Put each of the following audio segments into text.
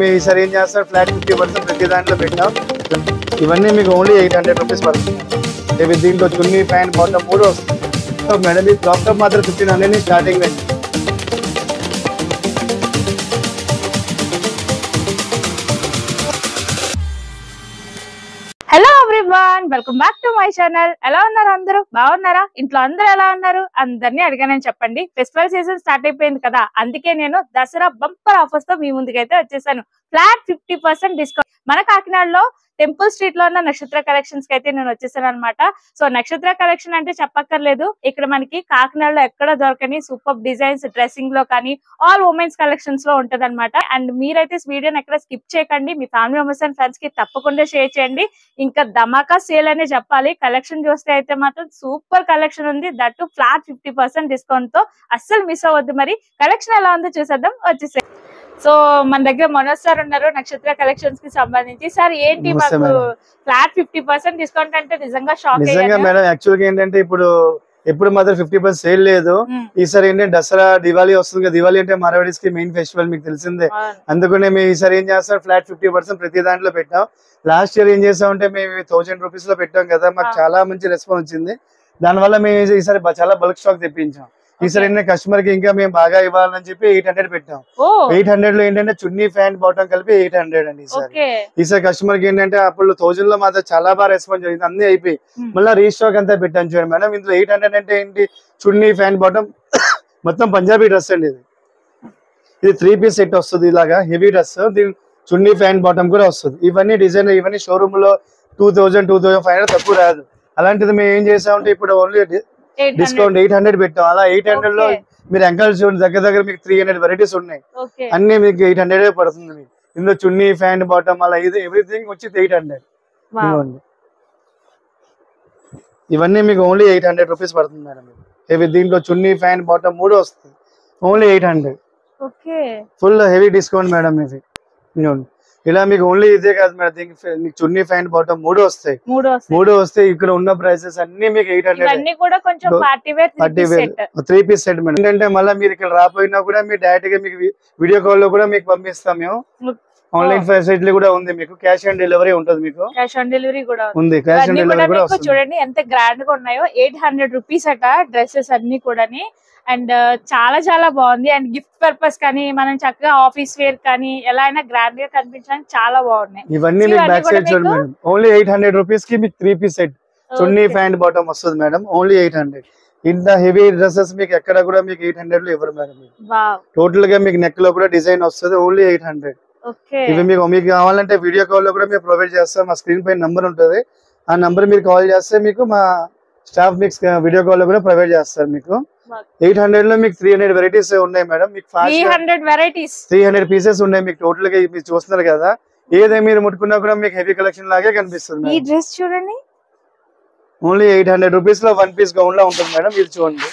మేము ఈసారి ఏం చేస్తాం ఫ్లాట్ 50% ప్రతి దాంట్లో పెట్టాం. ఇవన్నీ మీకు ఓన్లీ 800 రూపీస్ పడుతుంది. దీంట్లో చున్నీ ప్యాంట్ బాటమ్ కూడా వస్తుంది మేడం. ఈ క్రాప్ టాప్ మాత్రం 1500 starting range. Hello everyone, welcome back to my channel. ఎలా ఉన్నారు అందరూ? బాగున్నారా? ఇంట్లో అందరూ ఎలా ఉన్నారు? అందరినీ అడిగానని చెప్పండి. ఫెస్టివల్ సీజన్ స్టార్ట్ అయిపోయింది కదా, అందుకే నేను దసరా బంపర్ ఆఫర్స్ తో మీ ముందుకైతే వచ్చేసాను. Flat 50% discount. మన కాకినాడలో టెంపుల్ స్ట్రీట్ లో ఉన్న నక్షత్ర కలెక్షన్స్ కి అయితే నేను వచ్చేసాను అనమాట. సో నక్షత్ర కలెక్షన్ అంటే చెప్పక్కర్లేదు, ఇక్కడ మనకి కాకినాడలో ఎక్కడ దొరకని సూపర్ డిజైన్స్ డ్రెస్సింగ్ లో కానీ ఆల్ ఉమెన్స్ కలెక్షన్స్ లో ఉంటది అనమాట. అండ్ మీరైతే వీడియోని ఎక్కడ స్కిప్ చేయకండి, మీ ఫ్యామిలీ మెంబర్స్ అండ్ ఫ్రెండ్స్ కి తప్పకుండా షేర్ చేయండి. ఇంకా ధమాకా సేల్ అనే చెప్పాలి. కలెక్షన్ చూస్తే అయితే మాత్రం సూపర్ కలెక్షన్ ఉంది, దట్టు ఫ్లాట్ 50% డిస్కౌంట్ తో. అస్సలు మిస్ అవ్వద్దు. మరి కలెక్షన్ ఎలా ఉందో చూసేద్దాం, వచ్చేసే. సో మన దగ్గర మనోజ్ సార్ ఉన్నారు నక్షత్ర కలెక్షన్స్ కి సంబంధించి. సార్ ఏంటి మాకు ఫ్లాట్ 50% డిస్కౌంట్ అంటే నిజంగా షాక్. నిజంగా మేడం, యాక్చువల్ గా ఏంటంటే ఎప్పుడు మాత్రం 50% సేల్ లేదు. ఈసారి ఏంటంటే దసరా దివాళీ వస్తుంది కదా, దివాళీ అంటే మార్వాడీస్ కి మెయిన్ ఫెస్టివల్ మీకు తెలిసిందే. అందుకనే మేము ఈసారి ఏం చేస్తాం ఫ్లాట్ 50% ప్రతి దాంట్లో పెట్టాం. లాస్ట్ ఇయర్ ఏం చేసామంటే మేము 1000 రూపీస్ లో పెట్టాం కదా, మాకు చాలా మంచి రెస్పాన్స్ వచ్చింది. దానివల్ల మేము ఈసారి చాలా బల్క్ స్టాక్ తెప్పించాం. ఈసారి ఏంటంటే కస్టమర్ కి ఇంకా మేము బాగా ఇవ్వాలని చెప్పి 800 పెట్టాం. 800 లో ఏంటంటే చున్నీ ప్యాంట్ బాటమ్ కలిపి 800 అండి. ఈసారి కస్టమర్ కి ఏంటంటే అప్పుడు 1000 లో మాత్రం చాలా బాగా రెస్పాన్స్ జరిగింది, అన్ని అయిపోయి మళ్ళీ రీస్టాక్ అంతా పెట్టాను చూడండి మేడం. ఇందులో 800 అంటే ఏంటి, చున్నీ ప్యాంట్ బాటమ్ మొత్తం పంజాబీ డ్రెస్ అండి. ఇది 3 పీస్ సెట్ వస్తుంది, ఇలాగా హెవీ డ్రెస్. దీని చున్నీ ప్యాంట్ బాటమ్ కూడా వస్తుంది. ఇవన్నీ డిజైన్, ఇవన్నీ షోరూమ్ లో 2000-2500 తక్కువ రాదు. అలాంటిది మేము ఏం చేసామంటే ఇప్పుడు ఓన్లీ డిస్కౌంట్ 800 పెట్టాం. అలా 800 లో మీరు ఎంకల్ చూడండి, దగ్గర మీకు 300 వెరైటీస్ ఉన్నాయి. అన్ని మీకు 800 పడుతుంది. మీకు ఇందులో చున్నీ ప్యాంట్ బాటమ్ అలా ఇది ఎవ్రీథింగ్ వచ్చి 800. ఇవన్నీ మీకు ఓన్లీ 800 రూపీస్ పడుతుంది మేడం. దీంట్లో చున్నీ ప్యాంట్ బాటమ్ మూడు వస్తుంది, only 800. Full heavy discount madam. ఇవి ఇలా మీకు ఓన్లీ ఇదే కాదు మేడం, మీకు చున్నీ ప్యాంట్ బాటమ్ మూడు వస్తాయి. ఇక్కడ ఉన్న ప్రైసెస్ అన్ని మీకు 800. 3 పీస్ సెట్ మేడం. ఏంటంటే మళ్ళీ మీరు ఇక్కడ రాపోయినా కూడా మీరు డైరెక్ట్ గా మీకు వీడియో కాల్ లో కూడా మీకు పంపిస్తాం. మేము ఆన్లైన్ ఫెసిలిటీ కూడా ఉంది, మీకు క్యాష్ ఆన్ డెలివరీ ఉంటుంది. మీకు క్యాష్ ఆన్ డెలివరీ కూడా ఉంది. క్యాష్ ఆన్ డెలివరీ కూడా చూడండి ఎంత గ్రాండ్ గా ఉన్నాయో. 800 రూపీస్ అట డ్రెస్సెస్ అన్ని కూడా. అండ్ చాలా చాలా బాగుంది. అండ్ గిఫ్ట్ పర్పస్ కానీ మనం చక్కగా ఆఫీస్ వేర్ కానీ ఎలా అయినా గ్రాండ్ గా కనిపించడానికి చాలా బాగున్నాయి. ఇవన్నీ మీకు బ్యాక్ సైడ్ చూడండి మేడం. ఓన్లీ 800 రూపీస్ కి మీకు 3 పీస్ సెట్ చున్నీ ప్యాంట్ బాటమ్ వస్తుంది మేడం. ఓన్లీ 800. ఇంత హెవీ డ్రెస్సెస్ మీకు ఎక్కడ కూడా మీకు 800 లో ఇవ్వరు మేడం. టోటల్ గా మీకు నెక్ లో కూడా డిజైన్ వస్తుంది, ఓన్లీ 800. ఇవి మీకు కావాలంటే వీడియో కాల్ లో కూడా మేము ప్రొవైడ్ చేస్తాం. మా స్క్రీన్ పైన నంబర్ ఉంటుంది, ఆ నంబర్ మీరు కాల్ చేస్తే మీకు మా స్టాఫ్ మీకు వీడియో కాల్ లో కూడా ప్రొవైడ్ చేస్తారు. మీకు 800 లో మీకు 300 వెరైటీస్ ఉన్నాయి మేడం. మీకు 300 పీసెస్ ఉన్నాయి మీకు టోటల్ గా. మీరు చూస్తున్నారు కదా, ఏదైనా మీరు ముట్టుకున్నా కూడా మీకు హెవీ కలెక్షన్ లాగే కనిపిస్తుంది. ఈ డ్రెస్ చూడండి, ఓన్లీ 800 రూపీస్ లో 1 పీస్ గౌన్ లా ఉంటుంది మేడం. ఇది చూడండి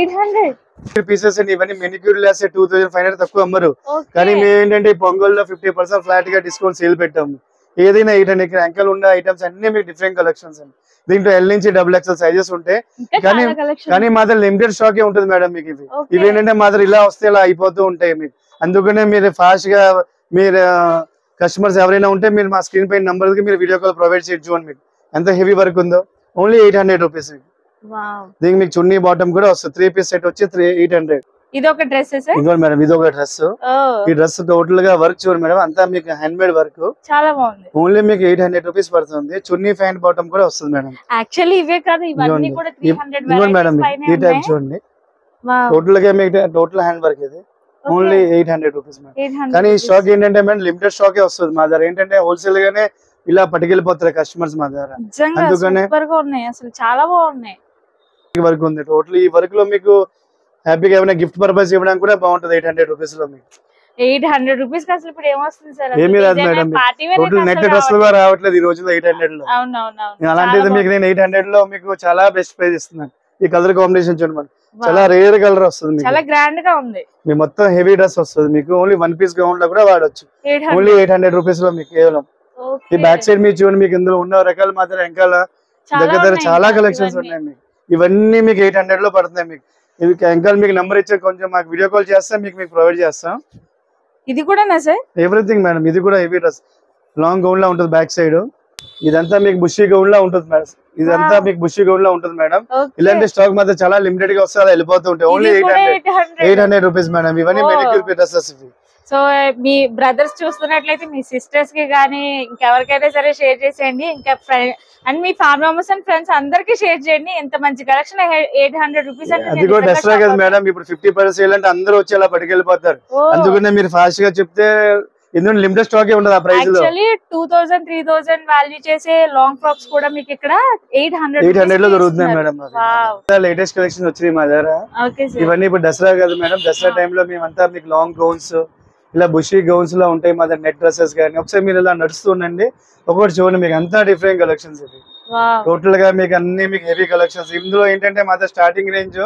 800 పీసెస్ అండి. ఇవన్నీ మెనిక్యూర్ లేస్ 2500 తక్కువ అమ్మరు. కానీ మేము ఏంటంటే పొంగల్లో 50% ఫ్లాట్ గా డిస్కౌంట్ సేల్ పెట్టాము. ఏదైనా 800 ఇక్కడ అంకల్ ఉన్న ఐటమ్స్ అన్ని మీకు డిఫరెంట్ కలెక్షన్స్ అండి. దీంట్లో L నుంచి XXL సైజెస్ ఉంటాయి. కానీ మాత్రం లిమిటెడ్ స్టాక్ ఉంటుంది మేడం. మీకు ఇవి ఏంటంటే మాత్రం ఇలా వస్తే ఇలా అయిపోతూ ఉంటాయి మీకు. అందుకనే మీరు ఫాస్ట్ గా మీరు కస్టమర్స్ ఎవరైనా ఉంటే మీరు మా స్క్రీన్ పైన నంబర్ కి మీరు వీడియో కాల్ ప్రొవైడ్ చేయొచ్చు. అని మీకు ఎంత హెవీ వర్క్ ఉందో, ఓన్లీ 800 రూపీస్. దీనికి మీకు చున్నీ బాటమ్ కూడా వస్తుంది. 3 పీస్ సెట్ వచ్చి 800. ఇది ఒక డ్రెస్ మేడం, ఇది ఒక డ్రెస్. ఈ డ్రెస్ టోటల్ గా వర్క్ చూడండి మేడం, అంతా మీకు హ్యాండ్ మేడ్ వర్క్, చాలా బాగుంది. ఓన్లీ మీకు 800 రూపీస్ పడుతుంది. చున్నీ ప్యాంట్ బాటమ్ కూడా వస్తుంది మేడం. యాక్చువల్లీ ఇవే కాదు, ఇవన్నీ కూడా 300 మేడం. ఈ టైప్ చూడండి, టోటల్ గా మీకు టోటల్ హ్యాండ్ వర్క్. ఇది ఓన్లీ 800 రూపీస్ మేడం. కానీ ఈ స్టాక్ ఏంటంటే మేడం లిమిటెడ్ స్టాకే వస్తుంది మా దగ్గర. ఏంటంటే హోల్సేల్ గానే ఇలా పట్టుకెళ్ళిపోతారు కస్టమర్స్ మా దగ్గర. అందుకనే అసలు చాలా బాగున్నాయి. వర్క్ ఉంది టోటల్. ఈ వర్క్ లో మీకు హ్యాపీగా ఏమైనా గిఫ్ట్ పర్పస్ ఇవ్వడానికి కూడా బాగుంటుంది. 800 రూపీస్ లో మీకు 800 రూపీస్ కి అసలు ఇప్పుడు ఏమొస్తుంది సార్? ఏమీ రాదు మేడం. టోటల్ నెట్ డ్రెస్ కూడా రావట్లేదు ఈ రోజుల్లో 800 లో. అలాంటిది మీకు నేను 800 లో మీకు చాలా బెస్ట్ ప్రైస్ ఇస్తున్నాను. ఈ కలర్ కాంబినేషన్ చూడండి, చాలా రేర్ కలర్ వస్తుంది, చాలా గ్రాండ్ గా ఉంది. మీ మొత్తం హెవీ డ్రెస్ వస్తుంది మీకు. ఓన్లీ 1 పీస్ గౌన్ లో కూడా వాడొచ్చు. ఓన్లీ 800 రూపీస్ లో మీకు కేవలం. ఈ బ్యాక్ సైడ్ మీరు చూడండి, మీకు ఇందులో ఉన్న రకాలు మాత్రం వెనకాల దగ్గర చాలా కలెక్షన్స్ ఉన్నాయి మీకు. ఇవన్నీ మీకు 800 లో పడుతున్నాయి మీకు. ఇది వెనకాల మీకు నెంబర్ ఇచ్చే కొంచెం మాకు వీడియో కాల్ చేస్తే మీకు ప్రొవైడ్ చేస్తాం. ఇది కూడా సార్ ఎవ్రీథింగ్ మేడం. ఇది కూడా హెవీ డ్రెస్, లాంగ్ గౌన్ లా ఉంటుంది బ్యాక్ సైడ్. ఇదంతా మీకు బుషీ గౌన్ లా ఉంటుంది మేడం. ఇదంతా మీకు బుషీ గౌన్ లా ఉంటుంది మేడం. ఇలాంటి స్టాక్ మాత్రం చాలా లిమిటెడ్ గా వస్తే అలా వెళ్ళిపోతూ ఉంటాయి. Only 800 rupees madam. ఇవన్నీ మెనిక్యూర్ డ్రెస్సెస్ ఇవి. సో మీ బ్రదర్స్ చూస్తున్నట్లయితే మీ సిస్టర్స్ కి గానీ ఇంకెవరికైనా సరే షేర్ చేసేయండి. ఇంకా and me family members and friends అందరికి షేర్ చేయండి. ఎంత మంచి కలెక్షన్ 800 రూపీస్ అది కూడా దసరా కదా మేడం. ఇప్పుడు 50% సేల్ అంటే అందరూ వచ్చి అలా పట్టుకెళ్ళిపోతారు. అందుకనే మీరు ఫాస్ట్ గా చెప్తే ఎందుకంటే లిమిటెడ్ స్టాక్ ఉండదు ఆ ప్రైస్ లో. యాక్చువల్లీ 2000 3000 వాల్యూ చేసే లాంగ్ ఫ్రాక్స్ కూడా మీకు ఇక్కడ 800 లో దొరుకుతున్నాయి మేడం. లేటెస్ట్ కలెక్షన్ వచ్చింది మా దగ్గర. ఇవన్నీ ఇప్పుడు దసరా కదా మేడం. దసరా టైంలో మేమంతా మీకు లాంగ్ గౌన్స్ ఇలా బుషీ గౌన్స్ లో ఉంటాయి మా దగ్గర. నెట్ డ్రెస్సెస్ కానీ ఒకసారి మీరు ఇలా నడుస్తుండండి, ఒకటి చూడండి. మీకు అంతా డిఫరెంట్ కలెక్షన్స్ ఇవి. టోటల్ గా మీకు అన్ని మీకు హెవీ కలెక్షన్స్. ఇందులో ఏంటంటే మా దగ్గర స్టార్టింగ్ రేంజ్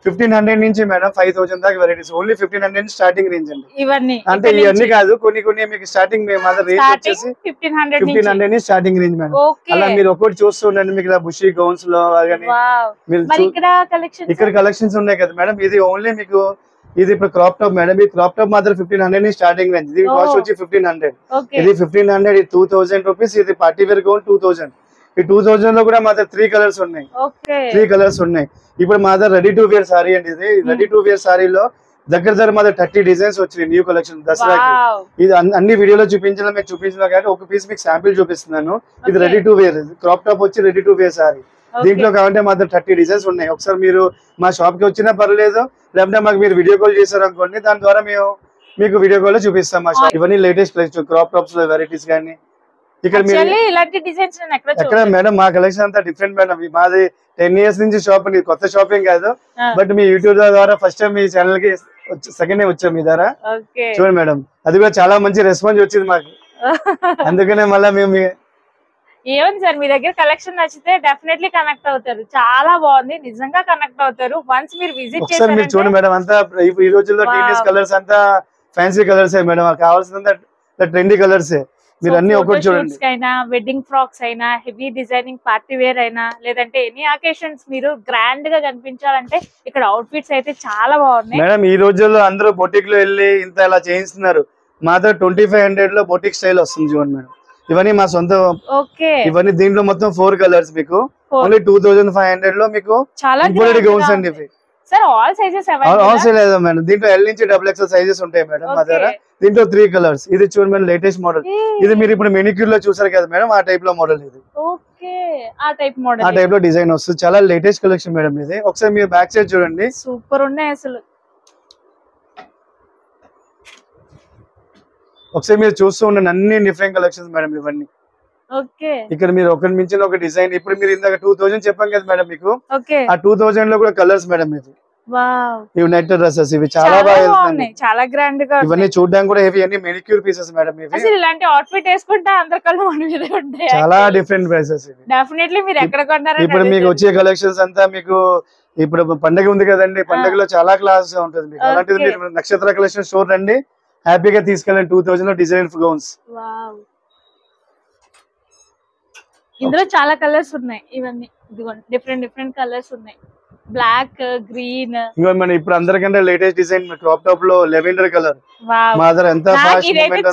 1500 నుంచి మేడం 5000 దాకా వెరైటీస్. ఓన్లీ 1500 నుంచి స్టార్టింగ్ రేంజ్ అండి. ఇవన్నీ అంటే ఇవన్నీ కాదు, కొన్ని మీకు స్టార్టింగ్ మా దగ్గర రేంజ్ వచ్చేసి 1500 నుంచి స్టార్టింగ్ రేంజ్ మేడం. అలా మీరు ఒకటి చూస్తుండండి. మీకు ఇలా బుషీ గౌన్స్ లో కానీ ఇక్కడ కలెక్షన్స్ ఉన్నాయి కదా మేడం. ఇది ఓన్లీ మీకు ఇది ఇప్పుడు క్రాప్ టాప్ మేడం. ఈ క్రాప్ టాప్ మాత్రం 1500 నుంచి స్టార్టింగ్ రేంజ్. ఇది కాస్ట్ వచ్చి 1500. ఇది 1500, ఇది 2000 రూపీస్. ఇది పార్టీ వేర్ గౌన్ 2000. ఈ 2000 లో కూడా మా దగ్గర 3 కలర్స్ ఉన్నాయి. 3 కలర్స్ ఉన్నాయి. ఇప్పుడు మా దగ్గర రెడీ టు వేర్ సారీ అండి. ఇది రెడీ టు వేర్ సారీలో దగ్గర మా దగ్గర 30 డిజైన్స్ వచ్చినాయి న్యూ కలెక్షన్ దసరాకి. ఇది అన్ని వీడియోలో చూపించిన కానీ ఒక పీస్ మీకు శాంపిల్ చూపిస్తున్నాను. ఇది ready to wear crop top వచ్చి రెడీ టు వేర్ సారీ. దీంట్లో కావాలంటే మా దగ్గర 30 డిజైన్స్ ఉన్నాయి. ఒకసారి మీరు మా షాప్ కి వచ్చినా పర్లేదు, లేకపోతే మాకు మీరు వీడియో కాల్ చేశారు అనుకోండి, దాని ద్వారా మేము మీకు వీడియో కాల్ లో చూపిస్తాం మా షాప్. ఇవన్నీ లేటెస్ట్ కలెక్షన్ క్రాప్ టాప్స్ లో వెరైటీస్ కానీ ఇక్కడ ఎక్కడ మేడం మా కలెక్షన్ అంతా డిఫరెంట్ మేడం. మాది 10 years నుంచి షాప్. కొత్త షాపింగ్ కాదు, బట్ మీ యూట్యూబ్ ద్వారా ఫస్ట్ టైం మీ ఛానల్ కి సెకండ్ టైం వచ్చాం మీ ద్వారా. చూడండి మేడం, అది కూడా చాలా మంచి రెస్పాన్స్ వచ్చింది మాకు. అందుకనే మళ్ళీ మేము ఏమని సార్ మీ దగ్గర కలెక్షన్ నచ్చితే డెఫినెట్లీ కనెక్ట్ అవుతారు. చాలా బాగుంది, నిజంగా కనెక్ట్ అవుతారు. వన్స్ మీరు విజిట్ చేస్తే మీరు చూడండి మేడం. అంతా ఈ రోజుల్లో టీనేజ్ కలర్స్ అంతా ఫ్యాన్సీ కలర్స్ మేడం. కావాల్సినంత ట్రెండీ కలర్స్. మీరు అన్ని ఒకటి చూడండి. అయినా వెడ్డింగ్ ఫ్రాక్స్ అయినా హెవీ డిజైనింగ్ పార్టీ వేర్ అయినా లేదంటే ఎనీ అకేషన్స్ మీరు గ్రాండ్ గా కనిపించాలంటే ఇక్కడ అవుట్ ఫిట్స్ అయితే చాలా బాగున్నాయి మేడం. ఈ రోజుల్లో అందరూ బొటిక్ లో వెళ్ళి ఇంత ఇలా చేయిస్తున్నారు. మాతో 2500 లో బొటిక్ స్టైల్ వస్తుంది చూడండి మేడం. ఇవన్నీ మా సొంత. ఇవన్నీ దీంట్లో మొత్తం 4 కలర్స్ మీకు ఓన్లీ 2500 లో మీకు గౌన్స్ అండి. ఇవి ఆల్ సైజెస్ మేడం. దీంట్లో L నుంచి XXL సైజెస్ ఉంటాయి మేడం మా దగ్గర. దీంట్లో 3 కలర్స్. ఇది చూడండి మేడం లేటెస్ట్ మోడల్. ఇది మీరు ఇప్పుడు మెనిక్యూర్ లో చూసారు కదా మేడం, ఆ టైప్ లో మోడల్. ఇది ఆ టైప్ లో డిజైన్ వస్తుంది. చాలా లేటెస్ట్ కలెక్షన్ మేడం ఇది. ఒకసారి మీరు బ్యాక్ సైడ్ చూడండి, సూపర్ ఉన్నాయి అసలు. ఒకసారి మీరు చూస్తూ ఉండండి, అన్ని డిఫరెంట్ కలెక్షన్స్ మేడం ఇవన్నీ. ఇక్కడ మీరు ఒకటి మించిన ఒక డిజైన్. ఇప్పుడు మీరు ఇందాక 2000 చెప్పాం కదా మేడం మీకు. ఆ 2000 లో కూడా కలర్స్ మేడం ఇది. ఇవి నెట్ డ్రెస్సెస్. ఇవి చాలా బాగా చాలా గ్రాండ్ గా. ఇవన్నీ చూడడానికి కూడా హెవీ, అన్ని మెనిక్యూర్ పీసెస్ మేడం. ఇవి ఇలాంటి అవుట్ఫిట్ వేసుకుంటే అందరి కళ్ళు మన మీదే ఉంటాయి. చాలా డిఫరెంట్ ప్రైసెస్ ఇవి. డెఫినెట్లీ మీరు ఎక్కడ కొన్నారో. ఇప్పుడు మీకు వచ్చే కలెక్షన్స్ అంతా మీకు ఇప్పుడు పండగ ఉంది కదండి, పండగలో చాలా క్లాస్ ఉంటుంది మీకు. అలాంటిది మీరు నక్షత్ర కలెక్షన్ స్టోర్ రండి, హ్యాపీగా తీసుకెళ్ళండి. 2000 లో డిజైన్ గౌన్స్. ఇందులో చాలా కలర్స్ ఉన్నాయి. ఇవన్నీ డిఫరెంట్ కలర్స్ ఉన్నాయి. Black, green. ఇప్పుడు అందరికంటే లేటెస్ట్ డిజైన్ క్రాప్ టాప్ లో లెవెండర్ కలర్. ఎంత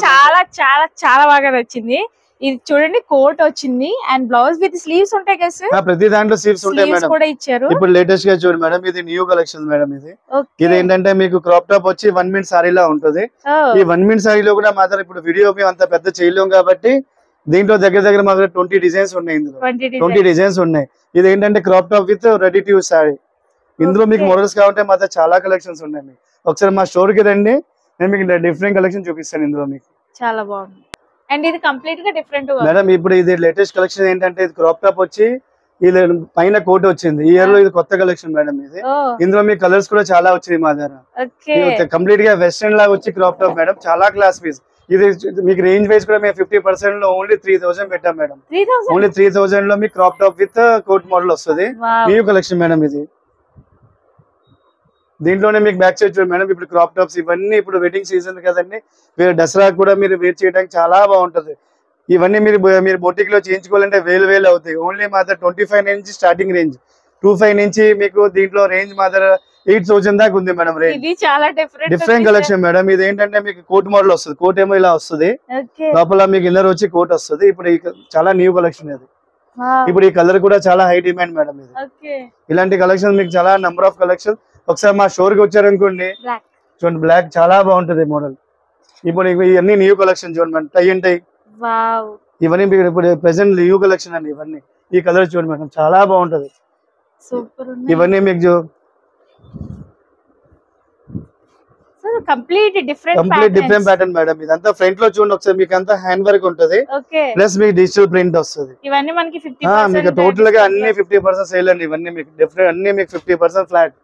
చాలా చాలా చాలా బాగా నచ్చింది. ఇది చూడండి, కోట్ వచ్చింది అండ్ బ్లౌజ్ విత్ స్లీవ్స్ ఉంటాయి కదా సార్. ప్రతి దాంట్లో స్లీవ్స్ ఉంటాయి మేడం. కూడా ఇచ్చారు. ఇప్పుడు లేటెస్ట్ గా చూడండి మేడం, ఇది న్యూ కలెక్షన్ మేడం. ఇది ఏంటంటే మీకు క్రాప్ టాప్ వచ్చి 1 మీటర్ సారీలా ఉంటుంది. ఈ 1 మీటర్ సారీలో కూడా మా దగ్గర ఇప్పుడు వీడియో అంత పెద్ద చేయలేం కాబట్టి దీంట్లో దగ్గర మా దగ్గర 20 డిజైన్స్ ఉన్నాయి. ఇందులో 20 డిజైన్స్ ఉన్నాయి. ఇది ఏంటంటే crop top with ready to use sorry. ఇందులో మీకు మోడల్స్ కావాలంటే మా దగ్గర చాలా కలెక్షన్స్ ఉన్నాయి. మీకు ఒకసారి మా స్టోర్ కి రండి, నేను మీకు డిఫరెంట్ కలెక్షన్ చూపిస్తాను. ఇందులో మీకు చాలా బాగుంది. అండ్ ఇది కంప్లీట్ గా డిఫరెంట్ మేడం. ఇప్పుడు ఇది లేటెస్ట్ కలెక్షన్ ఏంటంటే ఇది క్రాప్ టాప్ వచ్చి ఇది పైన కోట్ వచ్చింది. ఈ ఇయర్ లో ఇది కొత్త కలెక్షన్ మేడం. ఇది ఇందులో మీ కలర్స్ కూడా చాలా వచ్చింది మా దగ్గర. కంప్లీట్ గా వెస్టర్న్ లాగా వచ్చి క్రాప్ టాప్ మేడం. చాలా క్లాస్ పీస్. ఇది మీకు రేంజ్ వైజ్ కూడా మేము 50% లో ఓన్లీ 3000 పెట్టాం మేడం. ఓన్లీ 3000 లో మీకు crop top with coat model వస్తుంది. న్యూ కలెక్షన్ మేడం ఇది. దీంట్లోనే మీకు బ్యాక్ సైడ్ చూడండి మేడం. ఇప్పుడు క్రాప్ టాప్స్ ఇవన్నీ ఇప్పుడు వెడ్డింగ్ సీజన్ కదండి, దసరా కూడా మీరు వేర్ చేయడానికి చాలా బాగుంటది. ఇవన్నీ మీరు బొటిక్ లో చేయించుకోవాలంటే వేలు అవుతాయి. ఓన్లీ మా దగ్గర 25 నుంచి స్టార్టింగ్ రేంజ్, 25 నుంచి మీకు దీంట్లో రేంజ్ మా దగ్గర 8,000 దాకా ఉంది మేడం రేంజ్. ఇది చాలా డిఫరెంట్ కలెక్షన్ మేడం. ఇది ఏంటంటే మీకు కోట్ మోడల్ వస్తుంది. కోట్ ఏమో ఇలా వస్తుంది, లోపల మీకు ఇన్నర్ వచ్చి కోట్ వస్తుంది. ఇప్పుడు చాలా న్యూ కలెక్షన్ ఇది. ఇప్పుడు ఈ కలర్ కూడా చాలా హై డిమాండ్ మేడం. ఇది ఇలాంటి కలెక్షన్ మీకు చాలా నంబర్ ఆఫ్ కలెక్షన్. ఒకసారి మా స్టోర్ కి వచ్చారనుకోండి, చూడండి బ్లాక్ చాలా బాగుంటది మోడల్. ఇప్పుడు ఇవన్నీ న్యూ కలెక్షన్ చూడండి మేడం. టై అండ్ టై ఇవన్నీ మీకు ఇప్పుడు ప్రెసెంట్ న్యూ కలెక్షన్ అండి. ఇవన్నీ ఈ కలర్ చూడండి మేడం, చాలా బాగుంటది. ఇవన్నీ మీకు కంప్లీట్ డిఫరెంట్ ప్యాటర్న్ మేడం. ఇదంతా ఫ్రంట్ లో చూడండి ఒకసారి, మీకు అంతా హ్యాండ్ వర్క్ ఉంటది, ప్లస్ మీకు డిజిటల్ ప్రింట్ వస్తుంది. ఇవన్నీ మనకి మీకు టోటల్ గా అన్ని 50% సేల్ అండి. ఇవన్నీ మీకు డిఫరెంట్, అన్ని మీకు 50% ఫ్లాట్.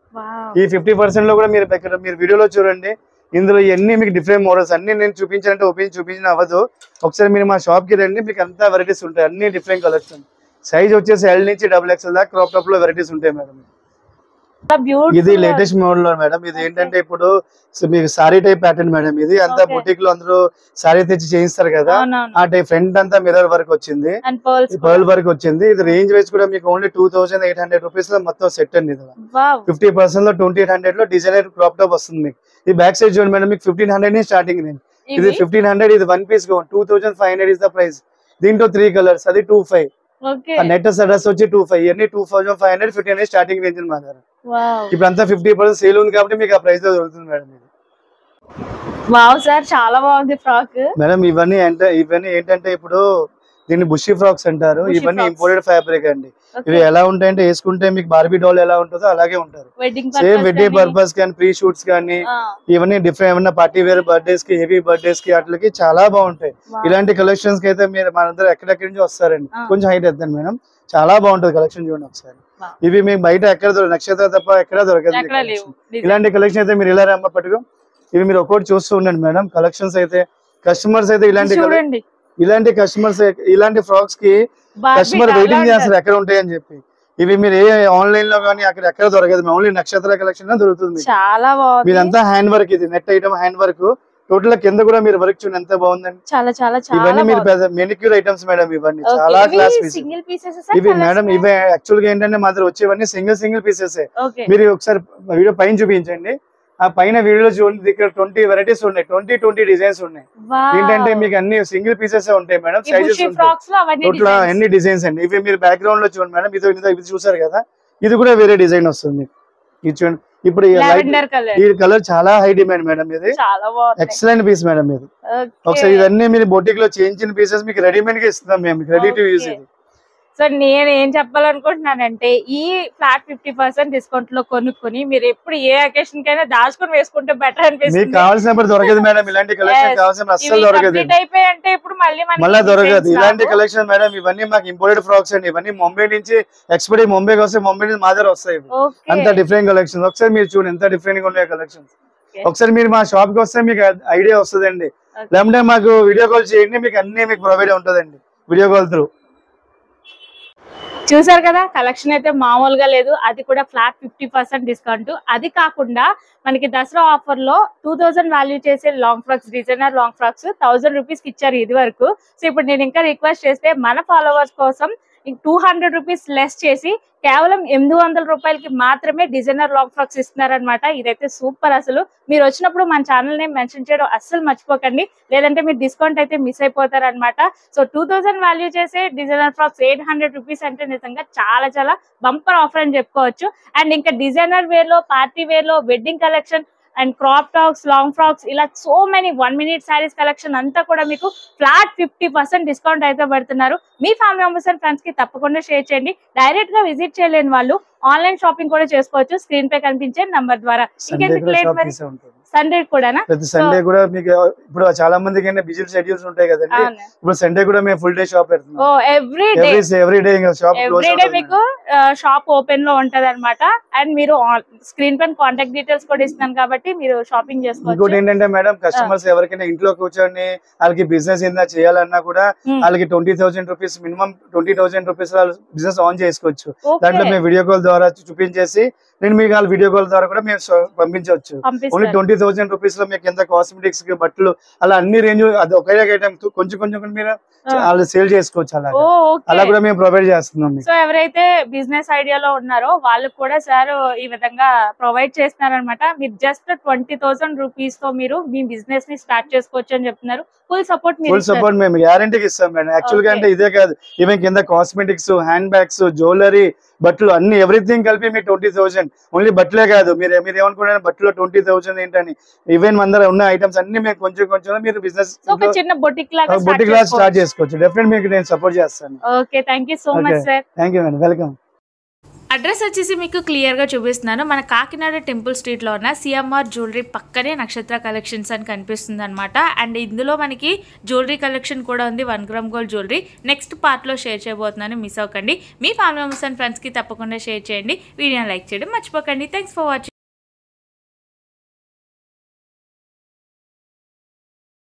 ఈ 50% లో కూడా మీరు వీడియోలో చూడండి. ఇందులో ఇవన్నీ మీకు డిఫరెంట్ మోడల్స్ అన్ని నేను చూపించాలంటే చూపించిన అవ్వదు. ఒకసారి మీరు మా షాప్ కి రండి, మీకు అంతా వెరైటీస్ ఉంటాయి. అన్ని డిఫరెంట్ కలెక్షన్. సైజ్ వచ్చేసి L నుంచి XXL దాకా క్రాప్ టాప్ లో వెరైటీస్ ఉంటాయి మేడం. ఇది లేటెస్ట్ మోడల్ లో మేడం. ఇది ఏంటంటే ఇప్పుడు మీకు సారీ టైప్ ప్యాటర్న్ మేడం. ఇది అంతా బుటిక్ లో అందరూ సారీ తెచ్చి చేయిస్తారు కదా, ఆ టైప్ ఫ్రంట్ అంతా మిర్రర్ వర్క్ వచ్చింది, పర్ల్ వర్క్ వచ్చింది. ఇది రేంజ్ వైజ్ కూడా మీకు ఓన్లీ 2,800 రూపీస్ లో మొత్తం సెట్ అండి. ఇది 50% లో 2,800 లో డిజైనర్ క్రాప్ టాప్ వస్తుంది మీకు. ఈ బ్యాక్ సైడ్ చూడండి మేడం, మీకు 1,500 ని స్టార్టింగ్ రేంజ్. ఇది 1,500. ఇది 1 పీస్ 2,500 ఇస్ ద ప్రైస్. దీంట్లో 3 కలర్స్, అది 2,500. నెట్ అడ్రస్ వచ్చి 2,500. ఇవన్నీ 2,500, 1,500 స్టార్టింగ్ రేంజ్ మా దగ్గర. ఇప్పుడు అంతా 50% సేల్ ఉంది కాబట్టి మీకు ఆ ప్రైస్ లో దొరుకుతుంది మేడం. వావ్ సార్, చాలా బాగుంది ఫ్రాక్ మేడం. ఇవన్నీ ఏంటంటే ఇప్పుడు దీన్ని బుషీ ఫ్రాక్స్ అంటారు. ఇవన్నీ ఇంపోర్టెడ్ ఫ్యాబ్రిక్ అండి. ఇవి ఎలా ఉంటాయంటే వేసుకుంటే మీకు బార్బీ డాల్ ఎలా ఉంటుందో అలాగే ఉంటారు. సేమ్ వెడ్డింగ్ పర్పస్ కానీ, ప్రీ షూట్స్ కానీ, ఇవన్నీ డిఫరెంట్ ఏమన్నా పార్టీ వేర్ బర్త్డేస్ కి, హెవీ బర్త్డేస్ కి అట్లకి చాలా బాగుంటాయి. ఇలాంటి కలెక్షన్స్ కి అయితే మీరు మనందరూ ఎక్కడెక్కడి నుంచి వస్తారండి. కొంచెం హైట్ ఎత్తాను మేడం, చాలా బాగుంటది కలెక్షన్. చూడండి ఒకసారి. ఇవి మీకు బయట ఎక్కడ దొరకదు, నక్షత్ర తప్ప ఎక్కడా దొరకదు. ఇలాంటి కలెక్షన్ అయితే మీరు ఇలా రమ్మ పట్టుకో. ఇవి మీరు ఒక్కొక్కటి చూస్తూ ఉండండి మేడం. కలెక్షన్స్ అయితే కస్టమర్స్ అయితే ఇలాంటి కస్టమర్స్ ఇలాంటి ఫ్రాక్స్ కి కస్టమర్ వెయిటింగ్ చేస్తారు ఎక్కడ ఉంటాయని చెప్పి. ఇవి మీరు ఏ ఆన్లైన్ లో కానీ అక్కడ ఎక్కడ దొరకదు. ఓన్లీ నక్షత్ర కలెక్షన్ లో దొరుకుతుంది. చాలా బాగుంది. మీరంతా హ్యాండ్ వర్క్, ఇది net item hand work. Total కింద కూడా మీరు వర్క్ చూడండి ఎంత బాగుందండి. చాలా చాలా ఇవన్నీ మీరు మెనిక్యూర్ ఐటమ్స్ మేడం. ఇవన్నీ చాలా క్లాస్ పీసెస్ ఇవి మేడం. ఇవి యాక్చువల్ గా ఏంటంటే మా దగ్గర వచ్చేవన్నీ సింగిల్ పీసెస్. మీరు ఒకసారి వీడియో పైన చూపించండి. ఆ పైన వీడియోలో చూడండి, ఇక్కడ 20 వెరైటీస్ ఉన్నాయి, 20 డిజైన్స్ ఉన్నాయి. ఏంటంటే మీకు అన్ని సింగిల్ పీసెస్ ఉంటాయి మేడం. సైజెస్ టోటల్ అన్ని డిజైన్స్ అండి. ఇవి మీరు బ్యాక్గ్రౌండ్ లో చూడండి మేడం. ఇది చూసారు కదా, ఇది కూడా వేరే డిజైన్ వస్తుంది. ఇది చూడండి. ఇప్పుడు ఈ కలర్ చాలా హై డిమాండ్ మేడం. ఇది ఎక్సలెంట్ పీస్ మేడం. ఇది ఒకసారి ఇదన్నీ మీరు బొటిక్ లో చేయించిన పీసెస్ మీకు రెడీమేడ్ గా ఇస్తున్నాం మేము, రెడీ టు యూజ్. ఇది సో నేను ఏం చెప్పాలనుకుంటున్నానంటే, ఈ ఫ్లాట్ 50% డిస్కౌంట్ లో కొనుక్కొని మీరు ఎప్పుడు ఏ అకేషన్ కైనా దాచుకొని వేసుకుంటే బెటర్ అనిపిస్తుంది. మీకు కావాల్సినప్పుడు దొరకదు మేడం. ఇలాంటి కలెక్షన్ కావాల్సిన అస్సలు దొరకదు. అయిపోయి ఇప్పుడు మళ్ళీ దొరకదు ఇలాంటి కలెక్షన్ మేడం. ఇవన్నీ మాకు ఇంపోర్టెడ్ ఫ్రాక్స్ అండి. ఇవన్నీ ముంబై నుంచి ఎక్స్పోర్ట్ ముంబైకి వస్తే ముంబై నుంచి మా దగ్గర వస్తాయి. అంత డిఫరెంట్ కలెక్షన్. ఒకసారి మీరు చూడండి ఎంత డిఫరెంట్ గా ఉన్నాయి కలెక్షన్స్. ఒకసారి మీరు మా షాప్ కి వస్తే మీకు ఐడియా వస్తుందండి. లేదంటే మాకు వీడియో కాల్ చేయండి, మీకు అన్ని మీకు ప్రొవైడ్ ఉంటుందండి వీడియో కాల్ త్రూ. చూసారు కదా, కలెక్షన్ అయితే మామూలుగా లేదు. అది కూడా ఫ్లాట్ 50% డిస్కౌంట్. అది కాకుండా మనకి దసరా ఆఫర్ లో 2,000 వాల్యూ చేసే long frocks, designer long frocks 1,000 rupees కి ఇచ్చారు ఇది వరకు. సో ఇప్పుడు నేను ఇంకా రిక్వెస్ట్ చేస్తే మన ఫాలోవర్స్ కోసం 200 రూపీస్ లెస్ చేసి కేవలం 800 రూపాయలకి మాత్రమే డిజైనర్ లాంగ్ ఫ్రాక్స్ ఇస్తున్నారనమాట. ఇదైతే సూపర్. అసలు మీరు వచ్చినప్పుడు మన ఛానల్ నేమ్ మెన్షన్ చేయడం అస్సలు మర్చిపోకండి, లేదంటే మీరు డిస్కౌంట్ అయితే మిస్ అయిపోతారనమాట. సో 2,000 వాల్యూ చేసే డిజైనర్ ఫ్రాక్స్ 800 రూపీస్ అంటే నిజంగా చాలా చాలా బంపర్ ఆఫర్ అని చెప్పుకోవచ్చు. అండ్ ఇంకా డిజైనర్ వేర్ లో, పార్టీ వేర్ లో, wedding collection and crop tops, long frocks, ఇలా so many 1 minute saris collection అంతా కూడా మీకు ఫ్లాట్ 50% డిస్కౌంట్ అయితే పెడుతున్నారు. మీ ఫ్యామిలీ మెంబర్స్ అండ్ ఫ్రెండ్స్ కి తప్పకుండా షేర్ చేయండి. డైరెక్ట్ గా విజిట్ చేయలేని వాళ్ళు ఆన్లైన్ షాపింగ్ కూడా చేసుకోవచ్చు స్క్రీన్ పై కనిపించే నంబర్ ద్వారా. సండే కూడా ప్రతి సండే కూడా మీకు ఇప్పుడు చాలా మందికి బిజీ షెడ్యూల్స్ ఉంటాయి కదండి. ఇప్పుడు సండే కూడా మేము ఫుల్ డే షాప్ పెడుతున్నాం. ఎవ్రీ డే మీకు షాప్ ఓపెన్ లో ఉంటది అనమాట. అండ్ మీరు స్క్రీన్ పైన కాంటాక్ట్ డీటెయిల్స్ కూడా ఇస్తున్నాను కాబట్టి మీరు షాపింగ్ చేసుకోవచ్చు. ఇంకోటి ఏంటంటే మేడం, కస్టమర్స్ ఎవరికైనా ఇంట్లో కూర్చొని వాళ్ళకి బిజినెస్ ఏదైనా చేయాలన్నా కూడా వాళ్ళకి 20,000 rupees minimum 20,000 rupees business on చేసుకోవచ్చు. దాంట్లో మేము వీడియో కాల్ ద్వారా చూపించేసి నేను మీకు వాళ్ళ వీడియో కాల్ ద్వారా కూడా మేము పంపించవచ్చు. ఓన్లీ 20,000 రూపీస్ లో మీకు ఎంత కాస్మెటిక్స్ బట్టలు అలా అన్ని రేంజ్ అది ఒకే ఐటమ్ కొంచెం కొంచెం మీరు వాళ్ళు సేల్ చేసుకోవచ్చు. అలా కూడా మేము ప్రొవైడ్ చేస్తున్నాం. సో ఎవరైతే బిజినెస్ ఐడియాలో ఉన్నారో వాళ్ళకి కూడా సార్ ఈ విధంగా ప్రొవైడ్ చేస్తున్నారనమాట. మీరు జస్ట్ 20,000 రూపీస్ తో మీరు మీ బిజినెస్ ని స్టార్ట్ చేసుకోవచ్చు అని చెప్తున్నారు. ఫుల్ సపోర్ట్ మేము గ్యారంటీకి ఇస్తాం మేడం. యాక్చువల్ గా అంటే ఇదే కాదు, ఈవెన్ కింద కాస్మెటిక్స్, హ్యాండ్ బ్యాగ్స్, జ్యువెలరీ, బట్టలు అన్ని ఎవ్రీథింగ్ కలిపి మీరు 20,000. ఓన్లీ బట్టలే కాదు, మీరు ఏమనుకున్నారు బట్టలో 20,000 ఏంటని, ఈవెన్ మన ఉన్న ఐటమ్స్ అన్ని మేము కొంచెం కొంచెం మీరు బిజినెస్ చిన్న బొటిక్ లాగా స్టార్ట్ చేసుకోవచ్చు. డెఫినెట్ మీకు నేను సపోర్ట్ చేస్తాను. Okay, thank you so much sir. Thank you madam, welcome. Address వచ్చేసి మీకు క్లియర్గా చూపిస్తున్నాను. మన కాకినాడ టెంపుల్ స్ట్రీట్లో ఉన్న సిఎంఆర్ జ్యువెలరీ పక్కనే నక్షత్ర కలెక్షన్స్ అని కనిపిస్తుంది అనమాట. అండ్ ఇందులో మనకి జ్యువెలరీ కలెక్షన్ కూడా ఉంది, 1 గ్రామ్ గోల్డ్ జ్యువెలరీ. నెక్స్ట్ పార్ట్లో షేర్ చేయబోతున్నాను, మిస్ అవ్వకండి. మీ ఫ్యామిలీ మెంబర్స్ అండ్ ఫ్రెండ్స్కి తప్పకుండా షేర్ చేయండి. వీడియోని లైక్ చేయడం మర్చిపోకండి. Thanks for watching.